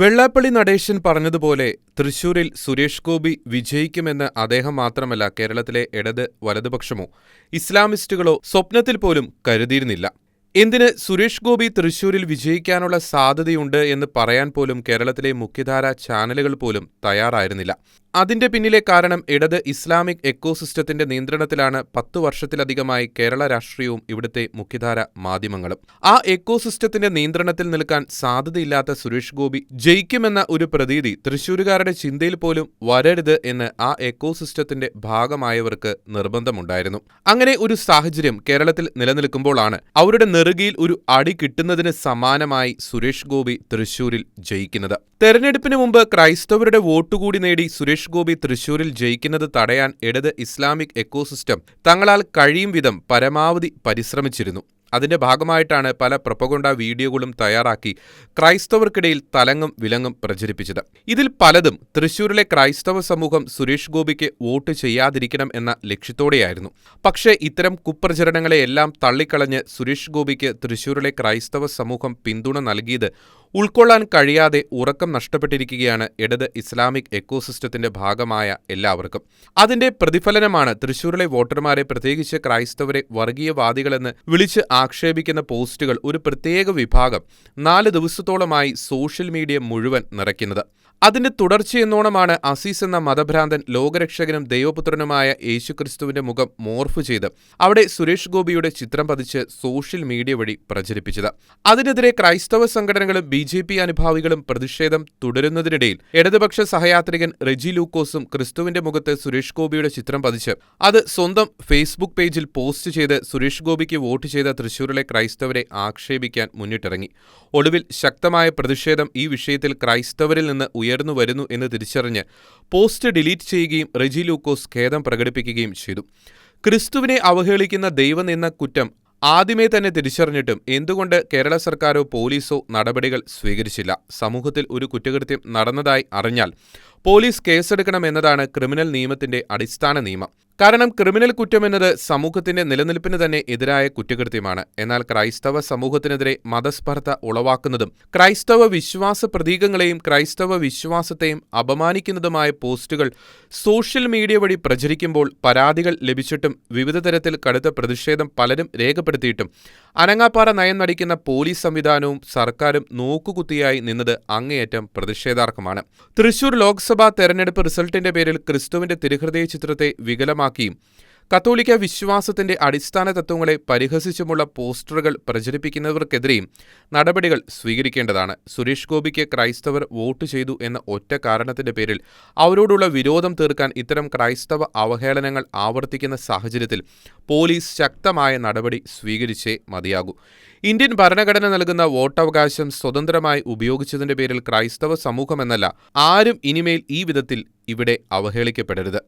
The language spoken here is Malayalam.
വെള്ളാപ്പള്ളി നടേശൻ പറഞ്ഞതുപോലെ തൃശൂരിൽ സുരേഷ് ഗോപി വിജയിക്കുമെന്ന് അദ്ദേഹം മാത്രമല്ല, കേരളത്തിലെ ഇടത് വലതുപക്ഷമോ ഇസ്ലാമിസ്റ്റുകളോ സ്വപ്നത്തിൽ പോലും കരുതിയിരുന്നില്ല. എന്തിന് സുരേഷ് ഗോപി തൃശൂരിൽ വിജയിക്കാനുള്ള സാധ്യതയുണ്ട് എന്ന് പറയാൻ പോലും കേരളത്തിലെ മുഖ്യധാരാ ചാനലുകൾ പോലും തയ്യാറായിരുന്നില്ല. അതിന്റെ പിന്നിലെ കാരണം ഇടത് ഇസ്ലാമിക് എക്കോസിസ്റ്റത്തിന്റെ നിയന്ത്രണത്തിലാണ് 10 വർഷത്തിലധികമായി കേരള രാഷ്ട്രീയവും ഇവിടുത്തെ മുഖ്യധാര മാധ്യമങ്ങളും. ആ എക്കോസിസ്റ്റത്തിന്റെ നിയന്ത്രണത്തിൽ നിൽക്കാൻ സാധ്യതയില്ലാത്ത സുരേഷ് ഗോപി ജയിക്കുമെന്ന ഒരു പ്രതീതി തൃശൂരുകാരുടെ ചിന്തയിൽ പോലും വരരുത് എന്ന് ആ എക്കോസിസ്റ്റത്തിന്റെ ഭാഗമായവർക്ക് നിർബന്ധമുണ്ടായിരുന്നു. അങ്ങനെ ഒരു സാഹചര്യം കേരളത്തിൽ നിലനിൽക്കുമ്പോഴാണ് അവരുടെ നെറുകയിൽ ഒരു അടി കിട്ടുന്നതിന് സമാനമായി സുരേഷ് ഗോപി തൃശൂരിൽ ജയിക്കുന്നത്. തെരഞ്ഞെടുപ്പിന് മുമ്പ് ക്രൈസ്തവരുടെ വോട്ടുകൂടി നേടി സുരേഷ് ഗോപി തൃശൂരിൽ ജയിക്കുന്നത് തടയാൻ ഇടത് ഇസ്ലാമിക് എക്കോസിസ്റ്റം തങ്ങളാൽ കഴിയും വിധം പരമാവധി പരിശ്രമിച്ചിരുന്നു. അതിന്റെ ഭാഗമായിട്ടാണ് പല പ്രൊപ്പഗണ്ട വീഡിയോകളും തയ്യാറാക്കി ക്രൈസ്തവർക്കിടയിൽ തലങ്ങും വിലങ്ങും പ്രചരിപ്പിച്ചത്. ഇതിൽ പലതും തൃശൂരിലെ ക്രൈസ്തവ സമൂഹം സുരേഷ് ഗോപിക്ക് വോട്ട് ചെയ്യാതിരിക്കണം എന്ന ലക്ഷ്യത്തോടെയായിരുന്നു. പക്ഷേ ഇത്തരം കുപ്രചരണങ്ങളെയെല്ലാം തള്ളിക്കളഞ്ഞ് സുരേഷ് ഗോപിക്ക് തൃശൂരിലെ ക്രൈസ്തവ സമൂഹം പിന്തുണ നൽകിയത് ഉൾക്കൊള്ളാൻ കഴിയാതെ ഉറക്കം നഷ്ടപ്പെട്ടിരിക്കുകയാണ് ഇടത് ഇസ്ലാമിക് എക്കോസിസ്റ്റത്തിന്റെ ഭാഗമായ എല്ലാവർക്കും. അതിന്റെ പ്രതിഫലനമാണ് തൃശൂരിലെ വോട്ടർമാരെ, പ്രത്യേകിച്ച് ക്രൈസ്തവരെ വർഗീയവാദികളെന്ന് വിളിച്ച് ആക്ഷേപിക്കുന്ന പോസ്റ്റുകൾ ഒരു പ്രത്യേക വിഭാഗം 4 ദിവസത്തോളമായി സോഷ്യൽ മീഡിയ മുഴുവൻ നിറയ്ക്കുന്നത്. അതിന്റെ തുടർച്ചയെന്നോണമാണ് അസീസ് എന്ന മതഭ്രാന്തൻ ലോകരക്ഷകനും ദൈവപുത്രനുമായ യേശുക്രിസ്തുവിന്റെ മുഖം മോർഫ് ചെയ്ത് അവിടെ സുരേഷ് ഗോപിയുടെ ചിത്രം പതിച്ച് സോഷ്യൽ മീഡിയ വഴി പ്രചരിപ്പിച്ചത്. അതിനെതിരെ ക്രൈസ്തവ സംഘടനകളും BJP അനുഭാവികളും പ്രതിഷേധം തുടരുന്നതിനിടയിൽ ഇടതുപക്ഷ സഹയാത്രികൻ റെജി ലൂക്കോസും ക്രിസ്തുവിന്റെ മുഖത്ത് സുരേഷ് ഗോപിയുടെ ചിത്രം പതിച്ച് അത് സ്വന്തം ഫേസ്ബുക്ക് പേജിൽ പോസ്റ്റ് ചെയ്ത് സുരേഷ് ഗോപിക്ക് വോട്ട് ചെയ്ത തൃശൂരിലെ ക്രൈസ്തവരെ ആക്ഷേപിക്കാൻ മുന്നിട്ടിറങ്ങി. ഒടുവിൽ ശക്തമായ പ്രതിഷേധം ഈ വിഷയത്തിൽ ക്രൈസ്തവരിൽ നിന്ന് ഉയർന്നു വരുന്നു എന്ന് തിരിച്ചറിഞ്ഞ് പോസ്റ്റ് ഡിലീറ്റ് ചെയ്യുകയും റെജി ലൂക്കോസ് ഖേദം പ്രകടിപ്പിക്കുകയും ചെയ്തു. ക്രിസ്തുവിനെ അവഹേളിക്കുന്ന ദൈവനിന്ന കുറ്റം ആദ്യമേ തന്നെ തിരിച്ചറിഞ്ഞിട്ടും എന്തുകൊണ്ട് കേരള സർക്കാരോ പോലീസോ നടപടികൾ സ്വീകരിച്ചില്ല? സമൂഹത്തിൽ ഒരു കുറ്റകൃത്യം നടന്നതായി അറിഞ്ഞാൽ പോലീസ് കേസെടുക്കണം എന്നതാണ് ക്രിമിനൽ നിയമത്തിന്റെ അടിസ്ഥാന നിയമം. കാരണം ക്രിമിനൽ കുറ്റമെന്നത് സമൂഹത്തിന്റെ നിലനിൽപ്പിന് തന്നെ എതിരായ കുറ്റകൃത്യമാണ്. എന്നാൽ ക്രൈസ്തവ സമൂഹത്തിനെതിരെ മതസ്പർദ്ധ ഉളവാക്കുന്നതും ക്രൈസ്തവ വിശ്വാസ പ്രതീകങ്ങളെയും ക്രൈസ്തവ വിശ്വാസത്തെയും അപമാനിക്കുന്നതുമായ പോസ്റ്റുകൾ സോഷ്യൽ മീഡിയ വഴി പ്രചരിക്കുമ്പോൾ പരാതികൾ ലഭിച്ചിട്ടും വിവിധ തരത്തിൽ കടുത്ത പ്രതിഷേധം പലരും രേഖപ്പെടുത്തിയിട്ടും അനങ്ങാപ്പാറ നയം നടിക്കുന്ന പോലീസ് സംവിധാനവും സർക്കാരും നോക്കുകുത്തിയായി നിന്നത് അങ്ങേയറ്റം പ്രതിഷേധാർഹമാണ്. തൃശൂർ ലോക്സഭാ തെരഞ്ഞെടുപ്പ് റിസൾട്ടിന്റെ പേരിൽ ക്രിസ്തുവിന്റെ തിരുഹൃദയ ചിത്രത്തെ വികലമാക്കിയും കത്തോലിക്ക വിശ്വാസത്തിന്റെ അടിസ്ഥാന തത്വങ്ങളെ പരിഹസിച്ചുമുള്ള പോസ്റ്ററുകൾ പ്രചരിപ്പിക്കുന്നവർക്കെതിരെയും നടപടികൾ സ്വീകരിക്കേണ്ടതാണ്. സുരേഷ് ഗോപിക്ക് ക്രൈസ്തവർ വോട്ട് ചെയ്തു എന്ന ഒറ്റ കാരണത്തിന്റെ പേരിൽ അവരോടുള്ള വിരോധം തീർക്കാൻ ഇത്തരം ക്രൈസ്തവ അവഹേളനങ്ങൾ ആവർത്തിക്കുന്ന സാഹചര്യത്തിൽ പോലീസ് ശക്തമായ നടപടി സ്വീകരിച്ചേ മതിയാകൂ. ഇന്ത്യൻ ഭരണഘടന നൽകുന്ന വോട്ടവകാശം സ്വതന്ത്രമായി ഉപയോഗിച്ചതിന്റെ പേരിൽ ക്രൈസ്തവ സമൂഹമെന്നല്ല ആരും ഇനിമേൽ ഈ വിധത്തിൽ ഇവിടെ അവഹേളിക്കപ്പെടരുത്.